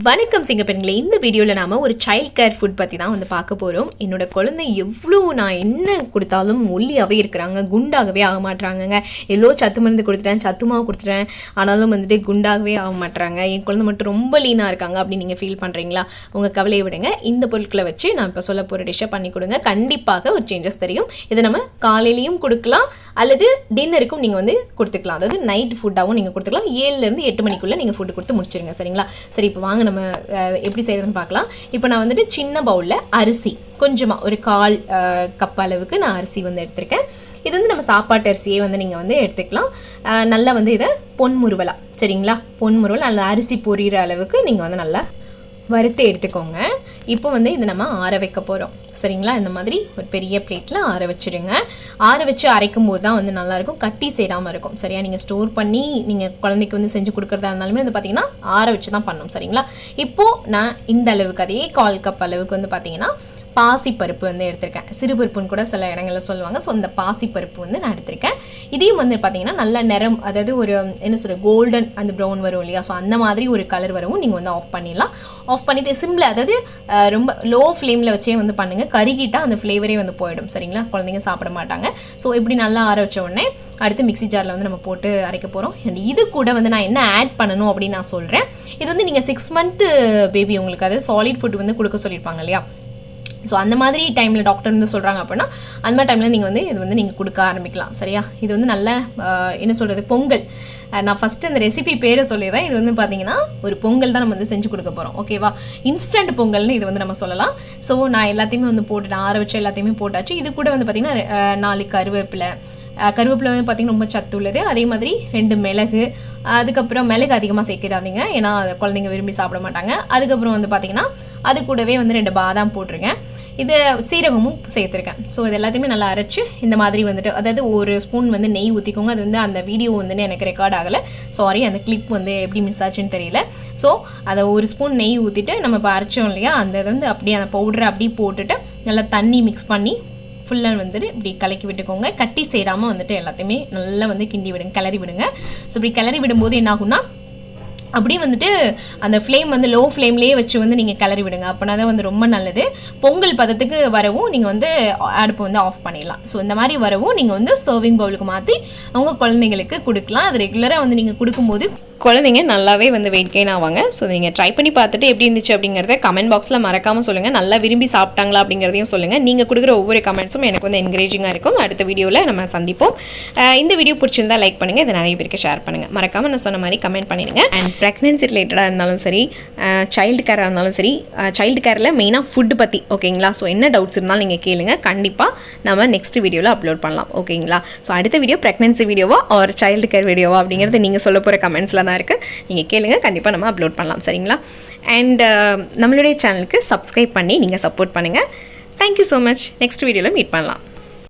வணக்கம் சிங்கப்பெண்களே, இந்த வீடியோவில் நாம் ஒரு சைல்ட் கேர் ஃபுட் பற்றி தான் வந்து பார்க்க போகிறோம். என்னோட குழந்தை எவ்வளோ நான் என்ன கொடுத்தாலும் ஒல்லியாகவே இருக்கிறாங்க, குண்டாகவே ஆக மாட்டுறாங்கங்க. எவ்வளோ சத்து மருந்து கொடுத்துட்டேன், சத்து மாவு கொடுத்துட்டேன், ஆனாலும் வந்துட்டு குண்டாகவே ஆக மாட்டுறாங்க. என் குழந்தை மட்டும் ரொம்ப லீனாக இருக்காங்க அப்படின்னு நீங்கள் ஃபீல் பண்ணுறீங்களா? உங்கள் கவலையை விடுங்க. இந்த பொருட்களை வச்சு நான் இப்போ சொல்ல போகிற டிஷ்ஷை பண்ணி கொடுங்க. கண்டிப்பாக ஒரு சேஞ்சஸ் தெரியும். இதை நம்ம காலையிலையும் கொடுக்கலாம் அல்லது டின்னருக்கும் நீங்கள் வந்து கொடுத்துக்கலாம். அதாவது நைட் ஃபுட்டாகவும் நீங்கள் கொடுத்துக்கலாம். 7லேருந்து 8 மணிக்குள்ளே நீங்கள் ஃபுட்டு கொடுத்து முடிச்சிருங்க. சரிங்களா? சரி, இப்போ வாங்க நம்ம எப்படி செய்யறதுன்னு பார்க்கலாம். இப்போ நான் வந்துட்டு சின்ன பவுலில் அரிசி கொஞ்சமாக ஒரு 1/4 கப் அளவுக்கு நான் அரிசி வந்து எடுத்திருக்கேன். இது வந்து நம்ம சாப்பாட்டு அரிசியே வந்து நீங்கள் வந்து எடுத்துக்கலாம். நல்லா வந்து இதை பொன்முறுவலாம். சரிங்களா? பொன்முறுவல் நல்ல அரிசி பொரியிற அளவுக்கு நீங்கள் வந்து நல்லா வறுத்து எடுத்துக்கோங்க. இப்போ வந்து இதை நம்ம ஆற வைக்க போகிறோம். சரிங்களா? இந்த மாதிரி ஒரு பெரிய பிளேட்டில் ஆற வச்சுடுங்க. ஆற வச்சு அரைக்கும் போது தான் வந்து நல்லாயிருக்கும், கட்டி சேராமல் இருக்கும். சரியா? நீங்கள் ஸ்டோர் பண்ணி நீங்கள் குழந்தைக்கு வந்து செஞ்சு கொடுக்குறதா இருந்தாலுமே வந்து பார்த்தீங்கன்னா ஆற வச்சு தான் பண்ணணும். சரிங்களா? இப்போது நான் இந்த அளவுக்கு அதே 1/4 கப் அளவுக்கு வந்து பார்த்தீங்கன்னா பாசிப்பருப்பு வந்து எடுத்திருக்கேன். சிறுபருப்புன்னு கூட சில இடங்களில் சொல்லுவாங்க. ஸோ இந்த பாசிப்பருப்பு வந்து நான் எடுத்திருக்கேன். இதையும் வந்து பார்த்தீங்கன்னா நல்ல நிறம், அதாவது ஒரு என்ன சொல்கிற கோல்டன் அந்த ப்ரௌன் வரும் இல்லையா? ஸோ அந்த மாதிரி ஒரு கலர் வரவும் நீங்கள் வந்து ஆஃப் பண்ணிடலாம். ஆஃப் பண்ணிவிட்டு சிம்பிள், அதாவது ரொம்ப லோ ஃப்ளேமில் வச்சே வந்து பண்ணுங்கள். கருகிட்டால் அந்த ஃப்ளேவரே வந்து போயிடும். சரிங்களா? குழந்தைங்க சாப்பிட மாட்டாங்க. ஸோ இப்படி நல்லா ஆற வச்ச உடனே அடுத்து மிக்ஸி ஜாரில் வந்து நம்ம போட்டு அரைக்க போகிறோம். அண்ட் இது கூட வந்து நான் என்ன ஆட் பண்ணணும் அப்படின்னு நான் சொல்கிறேன். இது வந்து நீங்கள் 6 மந்த் பேபி உங்களுக்கு அதாவது சாலிட் ஃபுட் வந்து கொடுக்க சொல்லியிருப்பாங்க இல்லையா? ஸோ அந்த மாதிரி டைமில் டாக்டர் வந்து சொல்கிறாங்க அப்படின்னா அந்த மாதிரி டைமில் நீங்கள் வந்து இது வந்து நீங்கள் கொடுக்க ஆரம்பிக்கலாம். சரியா? இது வந்து நல்ல என்ன சொல்கிறது, பொங்கல். நான் ஃபஸ்ட்டு அந்த ரெசிபி பேரை சொல்லிடுறேன். இது வந்து பார்த்தீங்கன்னா ஒரு பொங்கல் தான் நம்ம வந்து செஞ்சு கொடுக்க போகிறோம். ஓகேவா? இன்ஸ்டன்ட் பொங்கல்னு இது வந்து நம்ம சொல்லலாம். ஸோ நான் எல்லாத்தையுமே வந்து போட்டுட்டேன், ஆற வச்சு எல்லாத்தையுமே போட்டாச்சு. இது கூட வந்து பார்த்திங்கன்னா 4 கருவேப்பிலை வந்து பார்த்திங்கன்னா ரொம்ப சத்து உள்ளது. அதே மாதிரி 2 மிளகு, அதுக்கப்புறம் மிளகு அதிகமாக சேர்க்கிறாதீங்க, ஏன்னா குழந்தைங்க விரும்பி சாப்பிட மாட்டாங்க. அதுக்கப்புறம் வந்து பார்த்திங்கன்னா அது கூடவே வந்து 2 பாதாம் போட்டிருங்க. இது சீரகமும் சேர்த்துருக்கேன். ஸோ இது எல்லாத்தையுமே நல்லா அரைச்சி இந்த மாதிரி வந்துட்டு, அதாவது ஒரு ஸ்பூன் வந்து நெய் ஊற்றிக்கோங்க. அது வந்து அந்த வீடியோ வந்து எனக்கு ரெக்கார்ட் ஆகலை, சாரி, அந்த கிளிப் வந்து எப்படி மிஸ் ஆச்சுன்னு தெரியல. ஸோ அதை ஒரு ஸ்பூன் நெய் ஊற்றிட்டு நம்ம இப்போ அரைச்சோம் இல்லையா, அந்த இது வந்து அப்படியே அந்த பவுடரை அப்படியே போட்டுட்டு நல்லா தண்ணி மிக்ஸ் பண்ணி ஃபுல்லாக வந்துட்டு இப்படி கலக்கி விட்டுக்கோங்க. கட்டி சேராமல் வந்துட்டு எல்லாத்தையுமே நல்லா வந்து கிண்டி விடுங்க, கிளறி விடுங்க. ஸோ இப்படி கிளறி விடும்போது என்ன ஆகும்னா அப்படியே வந்துட்டு அந்த ஃப்ளேம் வந்து லோ ஃப்ளேம்லேயே வச்சு வந்து நீங்கள் கிளறி விடுங்க. அப்படின்னா தான் வந்து ரொம்ப நல்லது. பொங்கல் பதத்துக்கு வரவும் நீங்கள் வந்து அடுப்பு வந்து ஆஃப் பண்ணிடலாம். ஸோ இந்த மாதிரி வரவும் நீங்கள் வந்து சர்விங் பவுலுக்கு மாற்றி உங்கள் குழந்தைங்களுக்கு கொடுக்கலாம். அது ரெகுலராக வந்து நீங்கள் கொடுக்கும்போது குழந்தைங்க நல்லாவே வந்து வெயிட் கெயின் ஆவாங்க. ஸோ நீங்கள் ட்ரை பண்ணி பார்த்துட்டு எப்படி இருந்துச்சு அப்படிங்கிறத கமெண்ட் பாக்ஸில் மறக்காமல் சொல்லுங்கள். நல்லா விரும்பி சாப்பிட்டாங்களா அப்படிங்கிறதையும் சொல்லுங்கள். நீங்கள் கொடுக்குற ஒவ்வொரு கமெண்ட்ஸும் எனக்கு வந்து என்கரேஜிங்காக இருக்கும். அடுத்த வீடியோவில் நம்ம சந்திப்போம். இந்த வீடியோ பிடிச்சிருந்தா லைக் பண்ணுங்கள், இதை நிறைய பேருக்கு ஷேர் பண்ணுங்கள். மறக்காமல் நான் சொன்ன மாதிரி கமெண்ட் பண்ணிடுங்க. அண்ட் ப்ரெக்னென்சி ரிலேட்டடாக இருந்தாலும் சரி, சைல்டு கேராக இருந்தாலும் சரி, சைல்டு கேரில் மெயினாக ஃபுட்டு பற்றி, ஓகேங்களா? ஸோ என்ன டவுட்ஸ் இருந்தாலும் நீங்கள் கேளுங்க, கண்டிப்பாக நம்ம நெக்ஸ்ட் வீடியோவில் அப்லோட் பண்ணலாம். ஓகேங்களா? ஸோ அடுத்த வீடியோ ப்ரெக்னென்சி வீடியோவா ஒரு சைல்டு கேர் வீடியோவா அப்படிங்கிறது நீங்கள் சொல்ல போகிற கமெண்ட்ஸில் தான் இருக்குது. நீங்கள் கேளுங்க, கண்டிப்பாக நம்ம அப்லோட் பண்ணலாம். சரிங்களா? அண்ட் நம்மளுடைய சேனலுக்கு சப்ஸ்கிரைப் பண்ணி நீங்கள் சப்போர்ட் பண்ணுங்கள். Thank you so much. நெக்ஸ்ட் வீடியோவில் மீட் பண்ணலாம்.